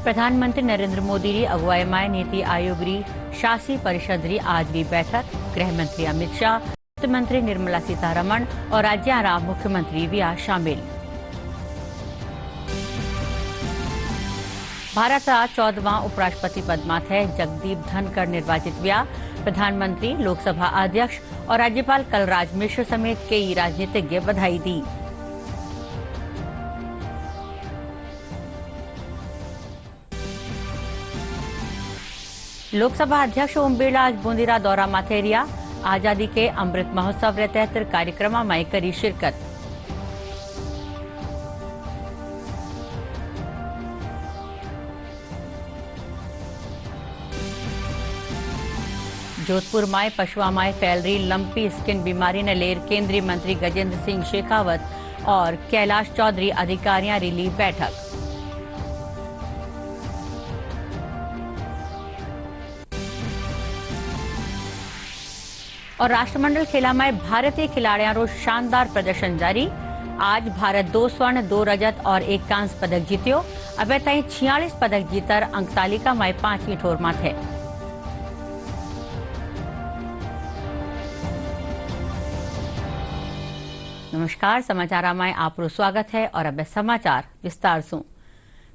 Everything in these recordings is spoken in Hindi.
प्रधानमंत्री नरेंद्र मोदी री अगुवाई में नीति आयोग री शासी परिषद री आज भी बैठक। गृह मंत्री अमित शाह, वित्त मंत्री निर्मला सीतारमण और राज्यारा मुख्यमंत्री भी आ शामिल। भारत रा 14वां उपराष्ट्रपति पद माथे जगदीप धनखड़ निर्वाचित हुआ। प्रधानमंत्री, लोकसभा अध्यक्ष और राज्यपाल कलराज मिश्र समेत कई राजनीतिज्ञ बधाई दी। लोकसभा अध्यक्ष ओम बिरला आज बूंदीरा दौरा माथे रिया। आजादी के अमृत महोत्सव रे तहत कार्यक्रम में करी शिरकत। जोधपुर में पशुआ में फैल रही लंपी स्किन बीमारी ने लेर केंद्रीय मंत्री गजेंद्र सिंह शेखावत और कैलाश चौधरी अधिकारियों री ली बैठक। और राष्ट्रमंडल खेला में भारतीय खिलाड़ियों रो शानदार प्रदर्शन जारी। आज भारत 2 स्वर्ण 2 रजत और 1 कांस्य पदक जीत्यो। अबे ताई 46 पदक जीतर अंक तालिका में 5वीं ठोर माथे। नमस्कार, समाचार में आपरो स्वागत है और अब समाचार विस्तार से।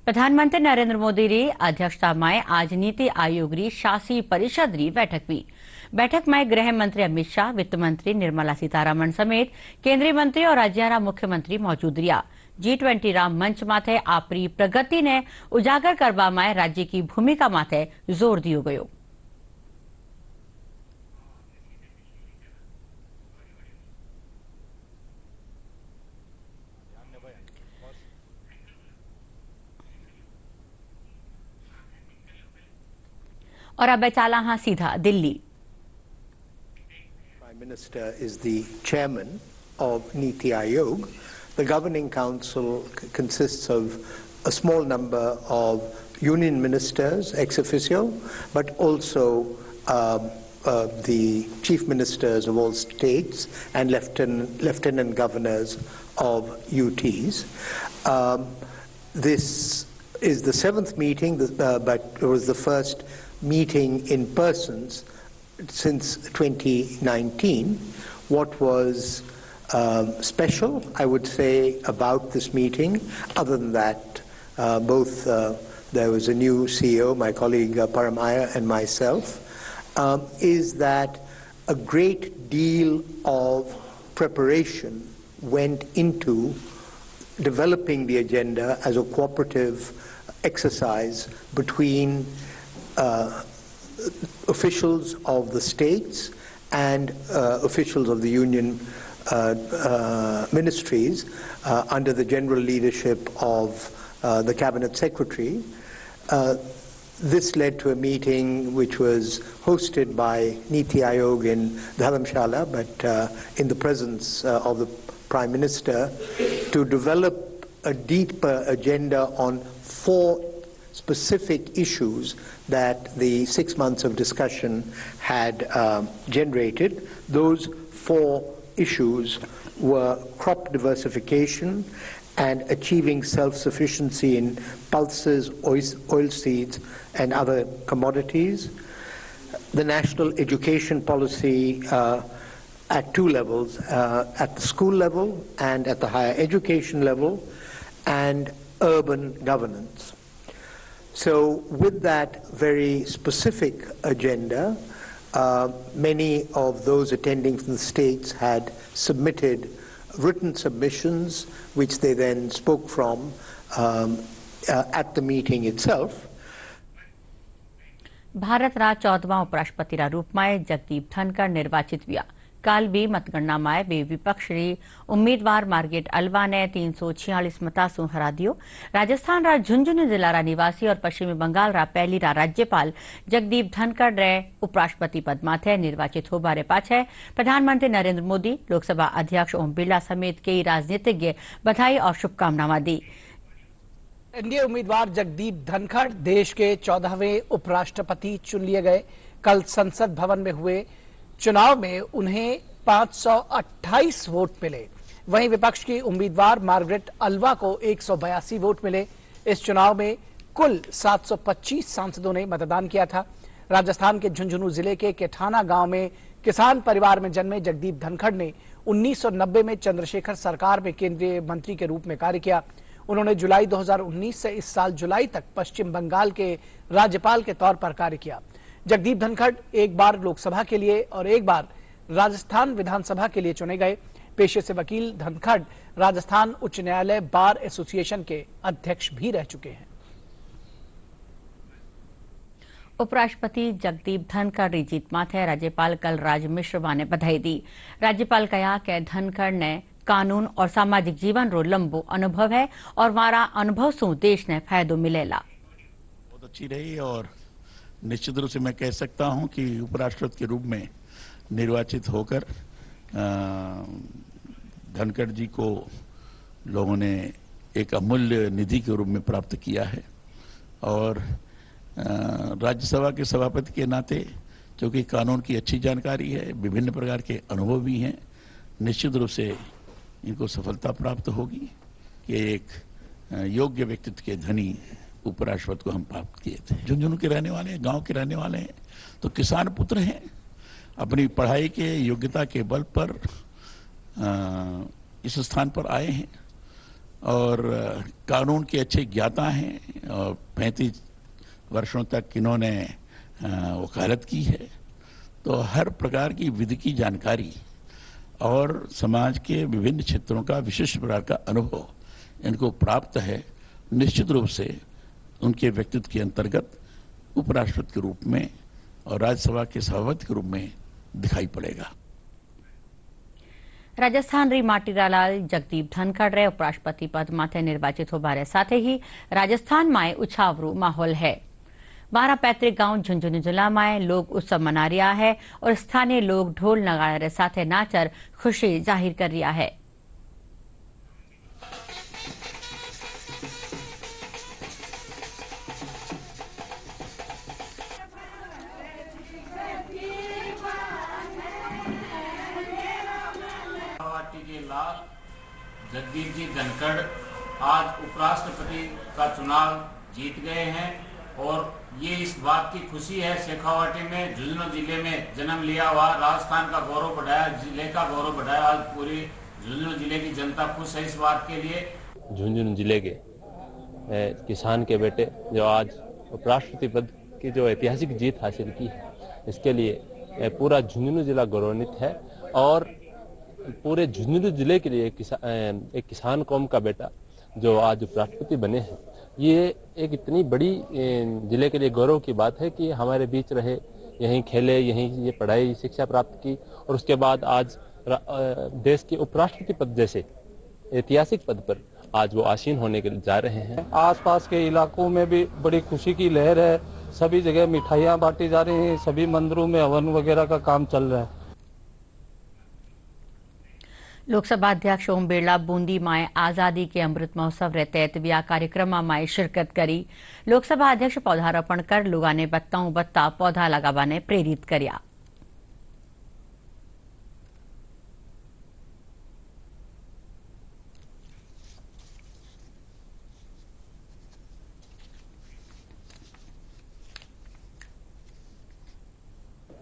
प्रधानमंत्री नरेंद्र मोदी री अध्यक्षता में आज नीति आयोग री शासी परिषद री बैठक हुई। बैठक में गृह मंत्री अमित शाह, वित्त मंत्री निर्मला सीतारमण समेत केंद्रीय मंत्री और राज्यारा मुख्यमंत्री मौजूद रिया। G20 रा मंच माथे आपरी प्रगति ने उजागर करवा में राज्य की भूमिका माथे जोर दियो गयो। और अब चाला हाँ सीधा Delhi. Prime Minister is the chairman of Niti Aayog. The governing council consists of a small number of union ministers ex officio, but also the chief ministers of all states and lieutenant governors of UTs. This is the 7th meeting, but it was the first meeting in persons since 2019. What was special, I would say, about this meeting, other than that, there was a new CEO, my colleague Param Iyer and myself, is that a great deal of preparation went into developing the agenda as a cooperative exercise between officials of the states and officials of the union ministries under the general leadership of the cabinet secretary. This led to a meeting which was hosted by Niti Aayog in Dharamshala, but in the presence of the Prime Minister, to develop a deeper agenda on 4 specific issues that the 6 months of discussion had generated. Those 4 issues were crop diversification and achieving self-sufficiency in pulses, oilseeds and other commodities. The national education policy at 2 levels, at the school level and at the higher education level, and urban governance. So with that very specific agenda, many of those attending from the states had submitted written submissions, which they then spoke from at the meeting itself. Bharat रा 14वां उपराष्ट्रपति रा रूप में जगदीप धनखड़ निर्वाचित हुआ। काल भी मतगणना में वे विपक्ष री उम्मीदवार मार्गरेट अल्वा ने 346 मतासु हरा दियो। राजस्थान रा झुंझुनू जिला रा निवासी और पश्चिमी बंगाल रा पहली रा राज्यपाल जगदीप धनखड़ रे उपराष्ट्रपति पद माथे निर्वाचित हो बारे पाछे प्रधानमंत्री नरेंद्र मोदी, लोकसभा अध्यक्ष ओम बिरला समेत कई राजनीतिज्ञ बधाई और शुभकामनाएं दी। एनडीए उम्मीदवार जगदीप धनखड़ देश के 14वें उपराष्ट्रपति चुन लिए गए। कल संसद भवन में हुए चुनाव में उन्हें 528 वोट मिले। वहीं विपक्ष की उम्मीदवार मार्गरेट अल्वा को 182 वोट मिले। इस चुनाव में कुल 725 सांसदों ने मतदान किया था। राजस्थान के झुंझुनू जिले के केठाना गांव में किसान परिवार में जन्मे जगदीप धनखड़ ने 1990 में चंद्रशेखर सरकार में केंद्रीय मंत्री के रूप में कार्य किया। उन्होंने जुलाई 2019 से इस साल जुलाई तक पश्चिम बंगाल के राज्यपाल के तौर पर कार्य किया। जगदीप धनखड़ एक बार लोकसभा के लिए और एक बार राजस्थान विधानसभा के लिए चुने गए। पेशे से वकील धनखड़ राजस्थान उच्च न्यायालय बार एसोसिएशन के अध्यक्ष भी रह चुके हैं। उपराष्ट्रपति जगदीप धनखड़ री जीत माथे राज्यपाल कलराज मिश्र ने बधाई दी। राज्यपाल कहा कि धनखड़ ने कानून और सामाजिक जीवन रो लंबो अनुभव है और मारा अनुभव सु देश ने फायदो मिलेला। बहुत अच्छी रही और निश्चित रूप से मैं कह सकता हूं कि उपराष्ट्रपति के रूप में निर्वाचित होकर धनखड़ जी को लोगों ने एक अमूल्य निधि के रूप में प्राप्त किया है और राज्यसभा के सभापति के नाते क्योंकि कानून की अच्छी जानकारी है, विभिन्न प्रकार के अनुभव भी हैं, निश्चित रूप से इनको सफलता प्राप्त होगी कि एक योग्य व्यक्तित्व के धनी उपराष्ट्रपति को हम प्राप्त किए थे। झुंझुनू के रहने वाले हैं, गांव के रहने वाले हैं, तो किसान पुत्र हैं। अपनी पढ़ाई के योग्यता के बल पर इस स्थान पर आए हैं और कानून के अच्छे ज्ञाता हैं और 35 वर्षों तक इन्होंने वकालत की है, तो हर प्रकार की विधि की जानकारी और समाज के विभिन्न क्षेत्रों का विशिष्ट प्रकार का अनुभव इनको प्राप्त है। निश्चित रूप से उनके व्यक्तित्व के अंतर्गत उपराष्ट्रपति के रूप में और राज्यसभा के सभापति के रूप में दिखाई पड़ेगा। राजस्थान री माटीलाल जगदीप धनखड़ रे उपराष्ट्रपति पद माथे निर्वाचित होबारे साथे ही राजस्थान में उछावरू माहौल है। मारा पैतृक गांव झुंझुनू जिला में लोग उत्सव मना रहा है और स्थानीय लोग ढोल नगाड़े साथे नाचर खुशी जाहिर कर रहा है। के लाल जगदीप जी धनखड़ आज उपराष्ट्रपति का चुनाव जीत गए हैं और ये इस बात की खुशी है शेखावाटी में झुंझुनू जिले में जन्म लिया हुआ राजस्थान का गौरव बढ़ाया, जिले का गौरव बढ़ाया। आज पूरी झुंझुनू जिले की जनता खुश है इस बात के लिए। झुंझुनू जिले के किसान के बेटे जो आज उपराष्ट्रपति पद की जो ऐतिहासिक जीत हासिल की है, इसके लिए पूरा झुंझुनू जिला गौरवान्वित है और पूरे झुंझुनू जिले के लिए एक किसान कौम का बेटा जो आज उपराष्ट्रपति बने हैं, ये एक इतनी बड़ी जिले के लिए गौरव की बात है कि हमारे बीच रहे, यहीं खेले, यहीं ये पढ़ाई शिक्षा प्राप्त की और उसके बाद आज देश के उपराष्ट्रपति पद जैसे ऐतिहासिक पद पर आज वो आसीन होने के लिए जा रहे हैं। आसपास के इलाकों में भी बड़ी खुशी की लहर है, सभी जगह मिठाइयाँ बांटी जा रही हैं, सभी मंदिरों में हवन वगैरह का काम चल रहा है। लोकसभा अध्यक्ष ओम बिरला बूंदी में आजादी के अमृत महोत्सव रे तहत भी आ कार्यक्रम में शिरकत करी। लोकसभा अध्यक्ष पौधारोपण कर लोगा ने बत्ता पौधा लगावाने प्रेरित कर्या।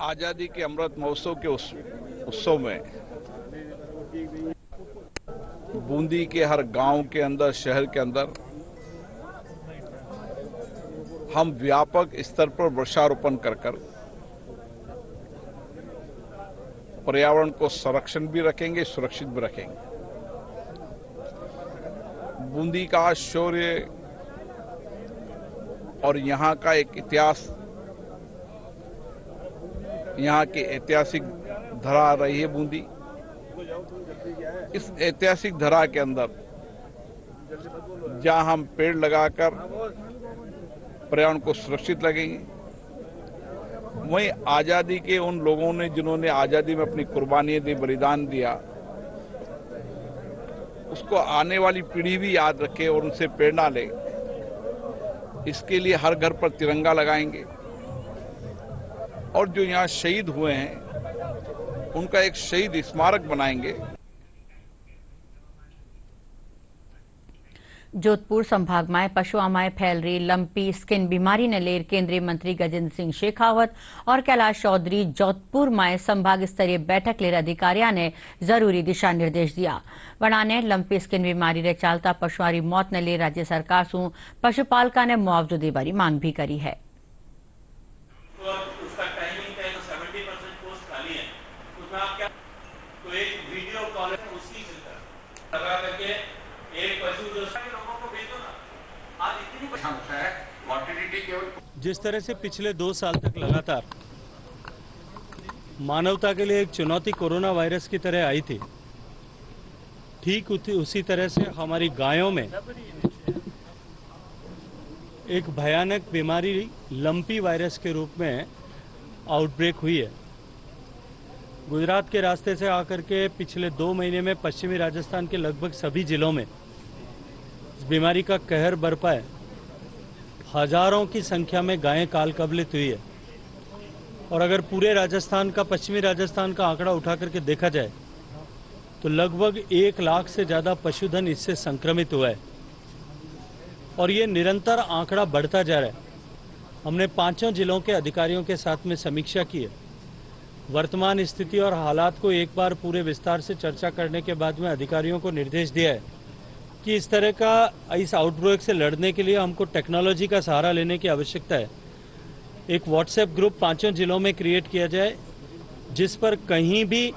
आजादी के अमृत महोत्सव के उत्सव में बूंदी के हर गांव के अंदर, शहर के अंदर हम व्यापक स्तर पर वृक्षारोपण कर पर्यावरण को संरक्षण भी रखेंगे, सुरक्षित भी रखेंगे। बूंदी का शौर्य और यहाँ का एक इतिहास, यहाँ की ऐतिहासिक धरा रही है बूंदी। इस ऐतिहासिक धरा के अंदर जहां हम पेड़ लगाकर पर्यावरण को सुरक्षित रखेंगे, वहीं आजादी के उन लोगों ने जिन्होंने आजादी में अपनी कुर्बानी दी, बलिदान दिया, उसको आने वाली पीढ़ी भी याद रखे और उनसे प्रेरणा ले। इसके लिए हर घर पर तिरंगा लगाएंगे और जो यहाँ शहीद हुए हैं उनका एक शहीद स्मारक बनाएंगे। जोधपुर संभाग में पशुओं में फैल रही लंपी स्किन बीमारी ने लेकर केंद्रीय मंत्री गजेंद्र सिंह शेखावत और कैलाश चौधरी जोधपुर में संभाग स्तरीय बैठक लेकर अधिकारियों ने जरूरी दिशा निर्देश दिया। वड़ा ने लंपी स्किन बीमारी रे चालता पशुओं की मौत ने ले राज्य सरकार से पशुपालका ने मुआवजो देवारी मांग भी करी है। जिस तरह से पिछले 2 साल तक लगातार मानवता के लिए एक चुनौती कोरोना वायरस की तरह आई थी, ठीक उसी तरह से हमारी गायों में एक भयानक बीमारी लंपी वायरस के रूप में आउटब्रेक हुई है। गुजरात के रास्ते से आकर के पिछले 2 महीने में पश्चिमी राजस्थान के लगभग सभी जिलों में इस बीमारी का कहर बरपा है। हजारों की संख्या में गायें काल कबलित हुई है और अगर पूरे राजस्थान का, पश्चिमी राजस्थान का आंकड़ा उठा करके देखा जाए तो लगभग 1 लाख से ज़्यादा पशुधन इससे संक्रमित हुआ है और ये निरंतर आंकड़ा बढ़ता जा रहा है। हमने 5 जिलों के अधिकारियों के साथ में समीक्षा की है। वर्तमान स्थिति और हालात को एक बार पूरे विस्तार से चर्चा करने के बाद में अधिकारियों को निर्देश दिया है कि इस तरह का इस आउटब्रेक से लड़ने के लिए हमको टेक्नोलॉजी का सहारा लेने की आवश्यकता है। एक व्हाट्सएप ग्रुप 5 जिलों में क्रिएट किया जाए जिस पर कहीं भी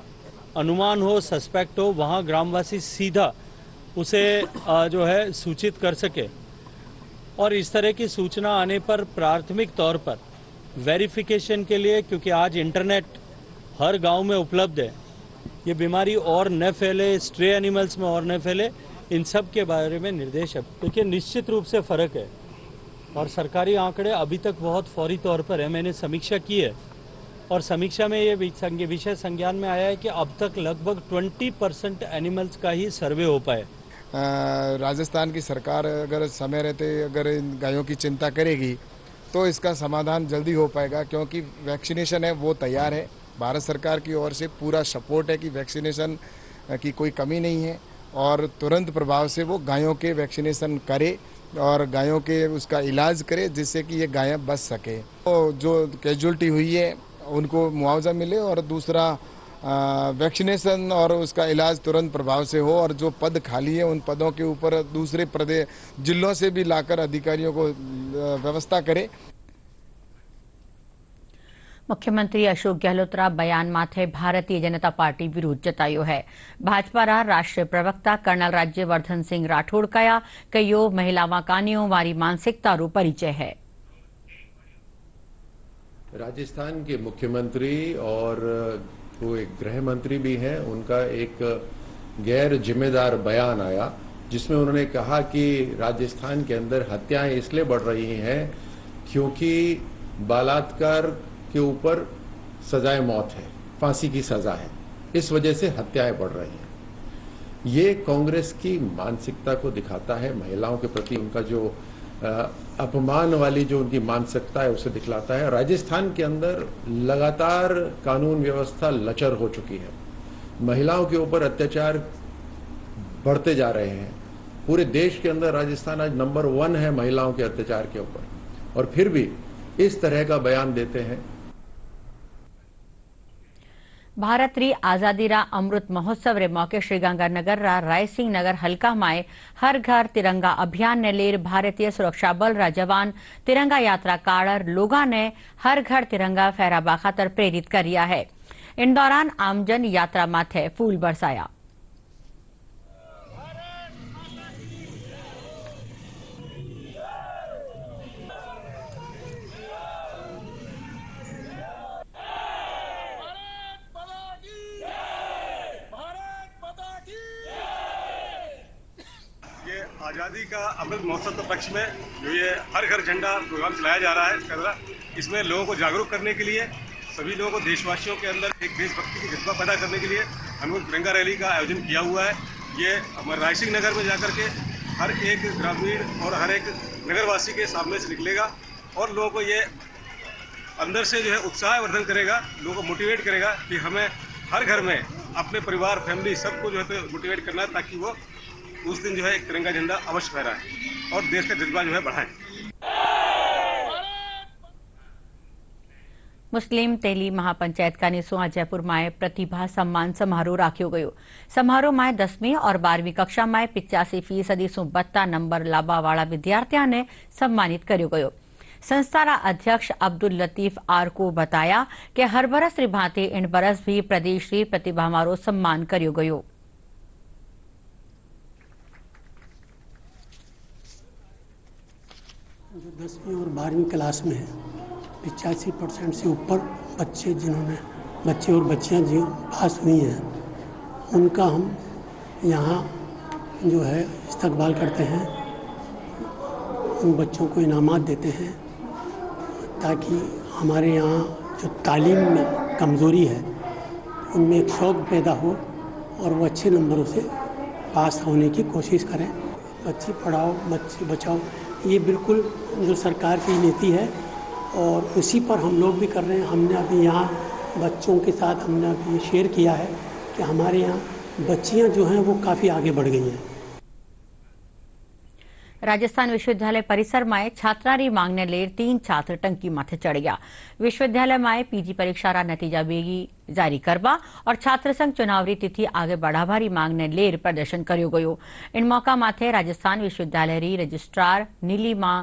अनुमान हो, सस्पेक्ट हो, वहाँ ग्रामवासी सीधा उसे जो है सूचित कर सके और इस तरह की सूचना आने पर प्राथमिक तौर पर वेरिफिकेशन के लिए, क्योंकि आज इंटरनेट हर गांव में उपलब्ध है, ये बीमारी और न फैले, स्ट्रे एनिमल्स में और न फैले, इन सब के बारे में निर्देश है। देखिए निश्चित रूप से फर्क है और सरकारी आंकड़े अभी तक बहुत फौरी तौर पर है। मैंने समीक्षा की है और समीक्षा में ये विषय संज्ञान में आया है कि अब तक लगभग 20% एनिमल्स का ही सर्वे हो पाए। राजस्थान की सरकार अगर समय रहते अगर इन गायों की चिंता करेगी तो इसका समाधान जल्दी हो पाएगा, क्योंकि वैक्सीनेशन है वो तैयार है। भारत सरकार की ओर से पूरा सपोर्ट है कि वैक्सीनेशन की कोई कमी नहीं है और तुरंत प्रभाव से वो गायों के वैक्सीनेशन करे और गायों के उसका इलाज करे जिससे कि ये गायें बच सके। तो जो कैजुअल्टी हुई है उनको मुआवजा मिले और दूसरा वैक्सीनेशन और उसका इलाज तुरंत प्रभाव से हो और जो पद खाली है उन पदों के ऊपर दूसरे प्रदेश जिलों से भी लाकर अधिकारियों को व्यवस्था करे। मुख्यमंत्री अशोक गहलोतरा बयान माथे भारतीय जनता पार्टी विरोध जतायो है। भाजपा रा राष्ट्रीय प्रवक्ता कर्नल राज्यवर्धन सिंह राठौड़ कया कयो महिलावां कानियों वारी मानसिकता रो परिचय है। राजस्थान के मुख्यमंत्री और वो एक गृह मंत्री भी हैं, उनका एक गैर जिम्मेदार बयान आया जिसमें उन्होंने कहा कि राजस्थान के अंदर हत्याएं इसलिए बढ़ रही हैं क्योंकि बलात्कार के ऊपर सजाए मौत है, फांसी की सजा है, इस वजह से हत्याएं बढ़ रही हैं। ये कांग्रेस की मानसिकता को दिखाता है, महिलाओं के प्रति उनका जो अपमान वाली जो उनकी मानसिकता है उसे दिखलाता है। राजस्थान के अंदर लगातार कानून व्यवस्था लचर हो चुकी है, महिलाओं के ऊपर अत्याचार बढ़ते जा रहे हैं। पूरे देश के अंदर राजस्थान आज नंबर 1 है महिलाओं के अत्याचार के ऊपर, और फिर भी इस तरह का बयान देते हैं। भारत री आजादी रा अमृत महोत्सव रे मौके श्रीगंगानगर रा रायसिंह नगर हल्का माए हर घर तिरंगा अभियान ने लेर भारतीय सुरक्षा बल रा जवान तिरंगा यात्रा काड़र लोगा ने हर घर तिरंगा फहराबा खातर प्रेरित करिया है। इन दौरान आमजन यात्रा माथे फूल बरसाया। आज़ादी का अमृत महोत्सव के पक्ष में जो ये हर घर झंडा प्रोग्राम चलाया जा रहा है, इसमें लोगों को जागरूक करने के लिए, सभी लोगों को देशवासियों के अंदर एक देशभक्ति की जज्बा पैदा करने के लिए हमने तिरंगा रैली का आयोजन किया हुआ है। ये हमारे रायसिंह नगर में जाकर के हर एक ग्रामीण और हर एक नगरवासी के सामने से निकलेगा और लोगों को ये अंदर से जो है उत्साह वर्धन करेगा, लोगों को मोटिवेट करेगा कि हमें हर घर में अपने परिवार, फैमिली सबको जो है मोटिवेट करना है ताकि वो उस दिन जो है एक तिरंगा झंडा अवश्य फहराएं और देश का जज्बा जो है बढ़ाएं। मुस्लिम तेली महापंचायत का निसुआ जयपुर में प्रतिभा सम्मान समारोह राख्यो गयो। समारोह में 10મી और 12મી कक्षा में 85% सु 72 नंबर लाभावाळा विद्यार्थियों ने सम्मानित कर्यो गयो। संस्थाना अध्यक्ष अब्दुल लतीफ आर को बताया कि हर बरस री भांति इन बरस भी प्रदेश री प्रतिभा मारो सम्मान कर्यो गयो। जो 10वीं और 12वीं क्लास में है 85% से ऊपर बच्चे और बच्चियां जो पास हुई हैं उनका हम यहाँ जो है इस्तकबाल करते हैं, उन बच्चों को इनामात देते हैं ताकि हमारे यहाँ जो तालीम में कमज़ोरी है उनमें एक शौक़ पैदा हो और वो अच्छे नंबरों से पास होने की कोशिश करें। बच्चे पढ़ाओ बच्चे बचाओ, ये बिल्कुल जो सरकार की नीति है और उसी पर हम लोग भी कर रहे हैं। हमने अभी यहाँ बच्चों के साथ हमने अभी शेयर किया है कि हमारे यहाँ बच्चियाँ जो हैं वो काफ़ी आगे बढ़ गई हैं। राजस्थान विश्वविद्यालय परिसर में छात्रारी मांग ने लेर 3 छात्र टंकी माथे चढ़ गया। विश्वविद्यालय में पीजी परीक्षा रा नतीजा बेगी जारी करवा और छात्र संघ चुनावरी तिथि आगे बढ़ावारी मांग ने लेर प्रदर्शन कर्यो गयो। इन मौका माथे राजस्थान विश्वविद्यालय री रजिस्ट्रार नीलिमा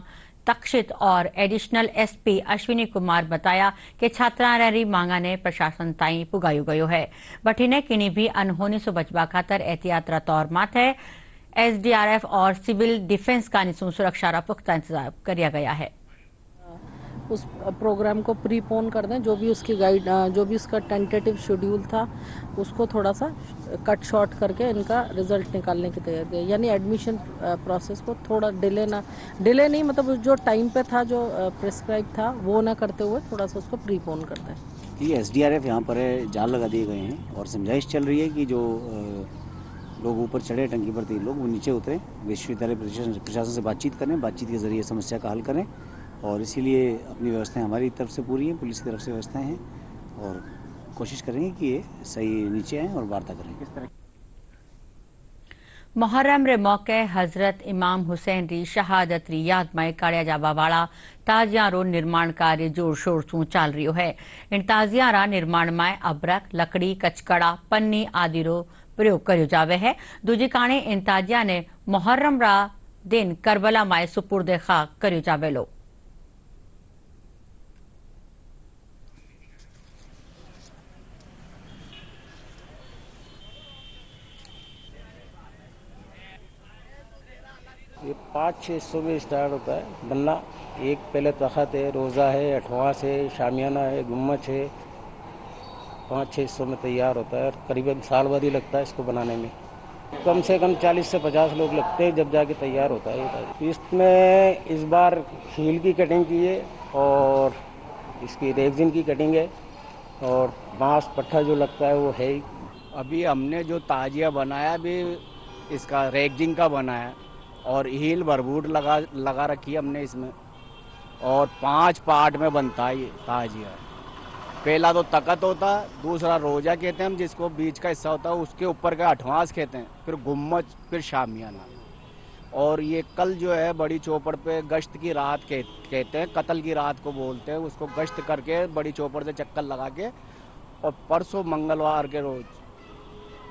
तक्षित और एडिशनल एसपी अश्विनी कुमार बताया कि छात्रा री मांगा ने प्रशासन ताई पुगायो गयो है। बठीने किनी भी अनहोनी सो बचवा खातर एहतियात तौर माथे एसडीआरएफ और सिविल डिफेंस का निसु सुरक्षा रा पुख्ता इंतजाम किया गया है। उस प्रोग्राम को प्रीपोन कर दें, जो भी उसकी जो भी उसका टेंटेटिव शेड्यूल था उसको थोड़ा सा कट शॉर्ट करके इनका रिजल्ट निकालने की तैयारी है। यानी एडमिशन प्रोसेस को थोड़ा डिले नहीं मतलब जो टाइम पे था जो प्रिस्क्राइब था वो ना करते हुए थोड़ा सा उसको प्रीपोन कर दें। ये एसडीआरएफ यहाँ पर जाल लगा दिए गए हैं और समझाइश चल रही है कि जो लोग ऊपर चढ़े टंकी पर 3 लोग वो नीचे उतरे, विश्वविद्यालय प्रशासन से बातचीत करें, बातचीत के जरिए समस्या का हल करें और इसीलिए अपनी व्यवस्थाएं हमारी तरफ से पूरी हैं, पुलिस की तरफ से व्यवस्थाएं हैं और कोशिश करेंगे कि ये सही नीचे आएँ और वार्ता करें। मोहर्रम रे मौके हजरत इमाम हुसैन री शहादत री याद में काढ़िया जावा वाला ताजिया रो निर्माण कार्य जोर शोर से चल रही है। इन ताजिया रा निर्माण में अबरक, लकड़ी, कचकड़ा, पन्नी आदि रो प्रयोग कर्यो जावे है। दूजी काणे इन ताजिया ने मोहर्रम रा दिन करबला में सुपुर्दे खाक कर्यो जावेलो। ये 500-600 में स्टार्ट होता है बनना। एक पहले तख़त है, रोज़ा है, अठवास है, शामियाना है, गुम्मच है। 500-600 में तैयार होता है और करीबन साल भर ही लगता है इसको बनाने में। कम से कम 40 से 50 लोग लगते हैं जब जाके तैयार होता है। इसमें इस बार हील की कटिंग की है और इसकी रेगजिन की कटिंग है और बांस पट्टा जो लगता है वो है ही। अभी हमने जो ताजिया बनाया भी इसका रेगजिन का बनाया और हील बरबूट लगा रखी है हमने इसमें और 5 पार्ट में बनता है ये ताजिया। पहला तो तकत होता, दूसरा रोजा कहते हैं हम जिसको बीच का हिस्सा होता है, उसके ऊपर का अठवास कहते हैं, फिर गुम्मच, फिर शामियाना। और ये कल जो है बड़ी चौपड़ पे गश्त की रात कहते हैं, कत्ल की रात को बोलते हैं, उसको गश्त करके बड़ी चौपड़ से चक्कर लगा के और परसों मंगलवार के रोज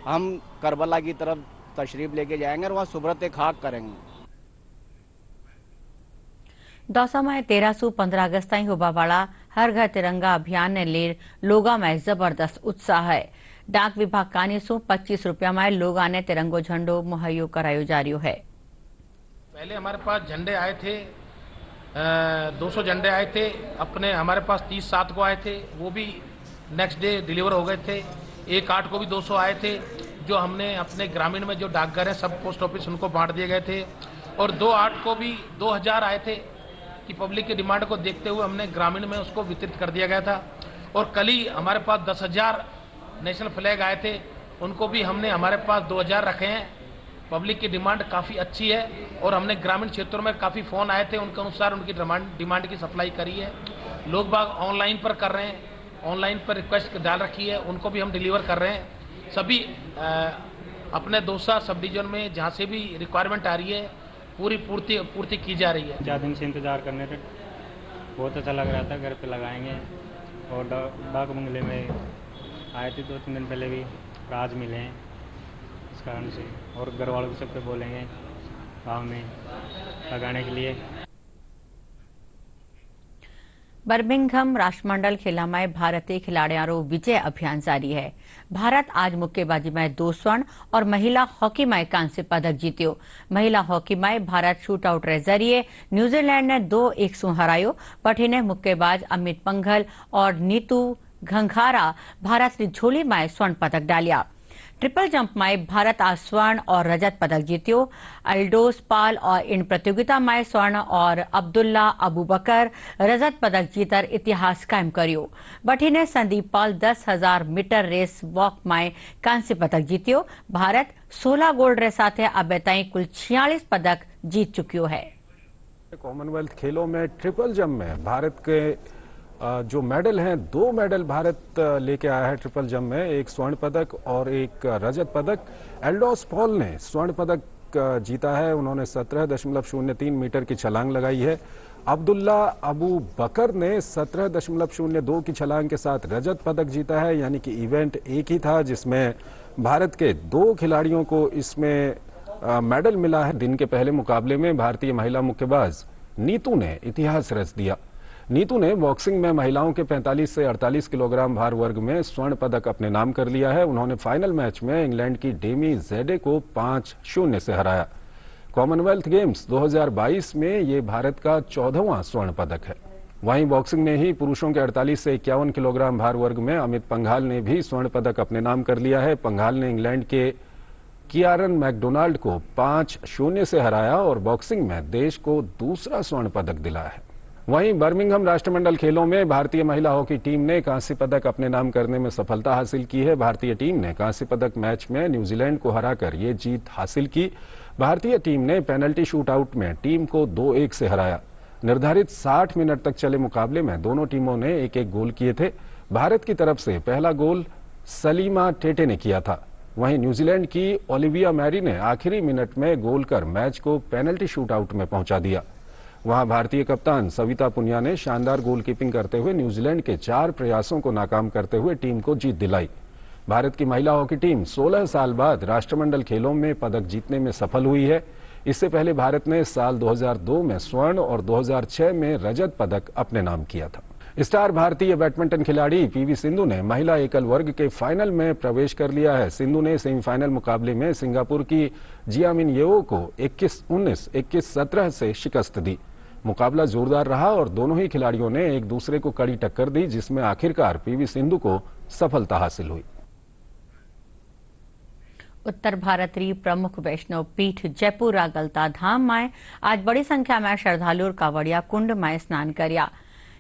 हम करबला की तरफ तशरीफ लेके जाएंगे और वहाँ सुबरत खाक करेंगे। दौसा में 13 से 15 अगस्त ताईं होबा वाला हर घर तिरंगा अभियान ने लेर लोगा में जबरदस्त उत्साह है। डाक विभाग कानी सु 25 रुपया में लोगा ने तिरंगो झंडो मुहैया करायो जा रही है। पहले हमारे पास झंडे आए थे 200 झंडे आए थे अपने, हमारे पास 30/7 को आए थे, वो भी नेक्स्ट डे डिलीवर हो गए थे। 1/8 को भी 200 आए थे जो हमने अपने ग्रामीण में जो डाकघर है सब पोस्ट ऑफिस उनको बांट दिए गए थे। और 2/8 को भी 2000 आए थे कि पब्लिक की डिमांड को देखते हुए हमने ग्रामीण में उसको वितरित कर दिया गया था। और कल ही हमारे पास 10,000 नेशनल फ्लैग आए थे, उनको भी हमने हमारे पास 2000 रखे हैं। पब्लिक की डिमांड काफ़ी अच्छी है और हमने ग्रामीण क्षेत्रों में काफ़ी फ़ोन आए थे, उनके अनुसार उनकी डिमांड की सप्लाई करी है। लोग बाग ऑनलाइन पर कर रहे हैं, ऑनलाइन पर रिक्वेस्ट डाल रखी है, उनको भी हम डिलीवर कर रहे हैं। सभी अपने दौसा सब डिवीजन में जहाँ से भी रिक्वायरमेंट आ रही है पूरी पूर्ति की जा रही है। 4 दिन से इंतज़ार करने थे, बहुत अच्छा लग रहा था। घर पे लगाएंगे और डाक बंगले में आए थे 2-3 दिन पहले भी, आज मिले हैं इस कारण से, और घर वालों को सबको बोलेंगे गाँव में लगाने के लिए। बर्मिंघम राष्ट्रमंडल खेला में भारतीय खिलाड़ियों विजय अभियान जारी है। भारत आज मुक्केबाजी में 2 स्वर्ण और महिला हॉकी में कांस्य पदक जीत्यो। महिला हॉकी में भारत शूटआउट रे जरिए न्यूजीलैंड ने 2-1 से हरायो। पठिने मुक्केबाज अमित पंघल और नीतू घंघारा भारत की झोली में स्वर्ण पदक डालिया। ट्रिपल जंप में भारत आज स्वर्ण और रजत पदक जीत्यो। अल्डोस पाल और इन प्रतियोगिता में स्वर्ण और अब्दुल्ला अबू बकर रजत पदक जीतर इतिहास कायम करियो। बठीने संदीप पाल 10,000 मीटर रेस वॉक में कांस्य पदक जीत्यो। भारत 16 गोल्ड रे साथे अबे ताईं कुल 46 पदक जीत चुकियो है। कॉमनवेल्थ खेलों में ट्रिपल जंप में भारत के जो मेडल हैं, 2 मेडल भारत लेके आया है ट्रिपल जंप में, एक स्वर्ण पदक और एक रजत पदक। एल्डोस पॉल ने स्वर्ण पदक जीता है, उन्होंने 17.03 मीटर की छलांग लगाई है। अब्दुल्ला अबू बकर ने 17.02 की छलांग के साथ रजत पदक जीता है, यानी कि इवेंट एक ही था जिसमें भारत के 2 खिलाड़ियों को इसमें मेडल मिला है। दिन के पहले मुकाबले में भारतीय महिला मुक्केबाज नीतू ने इतिहास रच दिया। नीतू ने बॉक्सिंग में महिलाओं के 45 से 48 किलोग्राम भार वर्ग में स्वर्ण पदक अपने नाम कर लिया है। उन्होंने फाइनल मैच में इंग्लैंड की डेमी जेडे को 5-0 से हराया। कॉमनवेल्थ गेम्स 2022 में ये भारत का 14वां स्वर्ण पदक है। वहीं बॉक्सिंग में ही पुरुषों के 48 से 51 किलोग्राम भार वर्ग में अमित पंघाल ने भी स्वर्ण पदक अपने नाम कर लिया है। पंघाल ने इंग्लैंड के कियारन मैकडोनाल्ड को 5-0 से हराया और बॉक्सिंग में देश को दूसरा स्वर्ण पदक दिलाया है। वहीं बर्मिंघम राष्ट्रमंडल खेलों में भारतीय महिला हॉकी टीम ने कांस्य पदक अपने नाम करने में सफलता हासिल की है। भारतीय टीम ने कांस्य पदक मैच में न्यूजीलैंड को हराकर ये जीत हासिल की। भारतीय टीम ने पेनल्टी शूटआउट में टीम को 2-1 से हराया। निर्धारित 60 मिनट तक चले मुकाबले में दोनों टीमों ने एक एक गोल किए थे। भारत की तरफ से पहला गोल सलीमा टेटे ने किया था। वहीं न्यूजीलैंड की ओलिविया मैरी ने आखिरी मिनट में गोल कर मैच को पेनल्टी शूटआउट में पहुंचा दिया। वहां भारतीय कप्तान सविता पुनिया ने शानदार गोलकीपिंग करते हुए न्यूजीलैंड के 4 प्रयासों को नाकाम करते हुए टीम को जीत दिलाई। भारत की महिला हॉकी टीम 16 साल बाद राष्ट्रमंडल खेलों में पदक जीतने में सफल हुई है। इससे पहले भारत ने साल 2002 में स्वर्ण और 2006 में रजत पदक अपने नाम किया था। स्टार भारतीय बैडमिंटन खिलाड़ी पीवी सिंधु ने महिला एकल वर्ग के फाइनल में प्रवेश कर लिया है। सिंधु ने सेमीफाइनल मुकाबले में सिंगापुर की जियामिन येओ को 21-19, 21-17 से शिकस्त दी। मुकाबला जोरदार रहा और दोनों ही खिलाड़ियों ने एक दूसरे को कड़ी टक्कर दी, जिसमें आखिरकार पीवी सिंधु को सफलता हासिल हुई। उत्तर भारतीय प्रमुख वैष्णव पीठ जयपुर गलता धाम में आज बड़ी संख्या में श्रद्धालु कावड़िया कुंड में स्नान करया।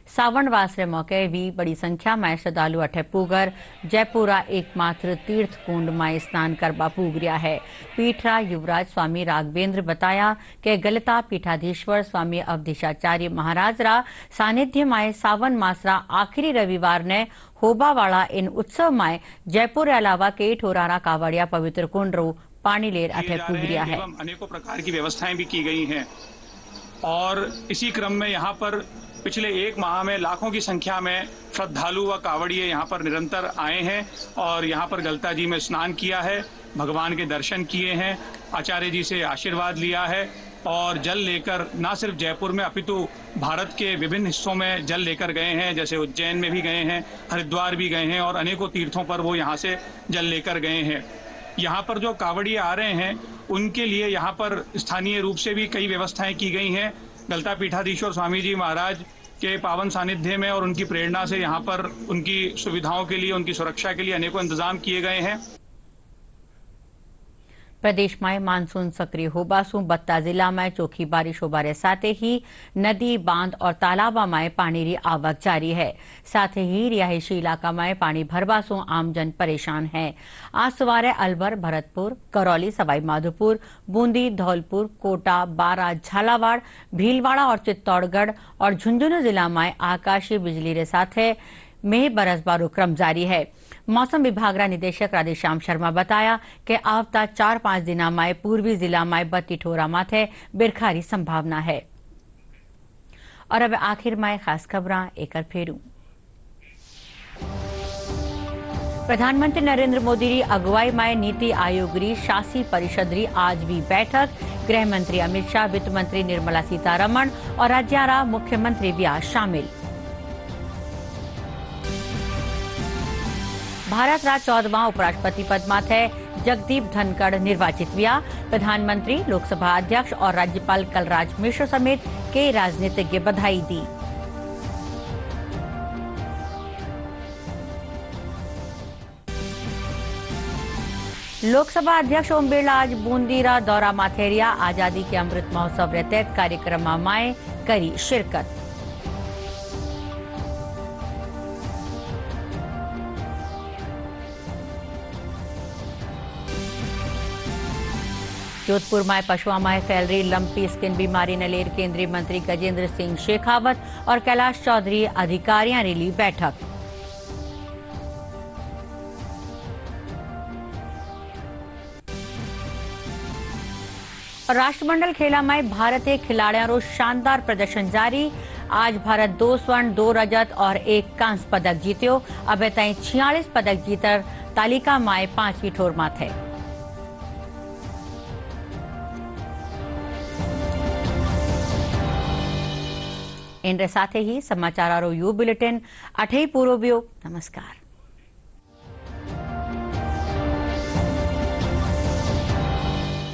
सावन वास रे मौके भी बड़ी संख्या में श्रद्धालु अठे पूगर जयपुरा एकमात्र तीर्थ कुंड में स्नान करवा पूग रहा है। पीठरा युवराज स्वामी राघवेंद्र बताया कि गलता पीठाधीश्वर स्वामी अवधेशाचार्य महाराज रा सानिध्य में सावन मास रा आखिरी रविवार ने होबा वाला इन उत्सव में जयपुर अलावा कई ठोरारा कावड़िया पवित्र कुंड रो पानी लेर अठे पूग रहा है। अनेकों प्रकार की व्यवस्थाएं भी की गई हैं और इसी क्रम में यहाँ पर पिछले 1 माह में लाखों की संख्या में श्रद्धालु व कावड़िए यहाँ पर निरंतर आए हैं और यहाँ पर गलता जी में स्नान किया है, भगवान के दर्शन किए हैं, आचार्य जी से आशीर्वाद लिया है और जल लेकर न सिर्फ जयपुर में अपितु भारत के विभिन्न हिस्सों में जल लेकर गए हैं। जैसे उज्जैन में भी गए हैं, हरिद्वार भी गए हैं और अनेकों तीर्थों पर वो यहाँ से जल लेकर गए हैं। यहाँ पर जो कावड़िए आ रहे हैं उनके लिए यहाँ पर स्थानीय रूप से भी कई व्यवस्थाएं की गई हैं। गलता पीठाधीश्वर स्वामी जी महाराज के पावन सानिध्य में और उनकी प्रेरणा से यहाँ पर उनकी सुविधाओं के लिए, उनकी सुरक्षा के लिए अनेकों इंतजाम किए गए हैं। प्रदेश में मानसून सक्रिय होबा सु बत्ता जिला में चोखी बारिश होबारे साथ ही नदी, बांध और तालाबा में पानी री आवक जारी है। साथ ही रिहायशी इलाका में पानी भरवा सु आमजन परेशान है। आज सवारे अलवर, भरतपुर, करौली, सवाई माधोपुर, बूंदी, धौलपुर, कोटा, बारा, झालावाड़, भीलवाड़ा और चित्तौड़गढ़ और झुंझुनू जिला में आकाशीय बिजली रे साथ में बरसबारो क्रम जारी है। मौसम विभाग रा निदेशक राधेश्याम शर्मा बताया कि आवता 4-5 दिना में पूर्वी जिला में बत्ती ठोरा माथे बिरखारी संभावना है। और अब आखिर में खास खबरां एक फेरू। प्रधानमंत्री नरेंद्र मोदी री अगुवाई में नीति आयोग री शासी परिषद री आज भी बैठक। गृह मंत्री अमित शाह, वित्त मंत्री निर्मला सीतारमण और राज्यारा मुख्यमंत्री भी शामिल। भारत रा 14वां उपराष्ट्रपति पद माथे जगदीप धनखड़ निर्वाचित हुआ। प्रधानमंत्री, लोकसभा अध्यक्ष और राज्यपाल कलराज मिश्र समेत कई राजनीतिज्ञ बधाई दी। लोकसभा अध्यक्ष ओम बिरला आज बूंदी रा दौरा माथेरिया आजादी के अमृत महोत्सव रे तहत कार्यक्रम में करी शिरकत। जोधपुर में पशुओं में फैल रही लंपी स्किन बीमारी ने लेर केंद्रीय मंत्री गजेंद्र सिंह शेखावत और कैलाश चौधरी अधिकारियों ने ली बैठक। राष्ट्रमंडल खेला में भारतीय खिलाड़ियों रो शानदार प्रदर्शन जारी। आज भारत 2 स्वर्ण 2 रजत और 1 कांस्य पदक जीत्यो। अब ताईं 46 पदक जीतर तालिका में 5वीं ठोर माथे। इन साथ ही समाचारों यू बुलेटिन 8 पूरो वियो। नमस्कार।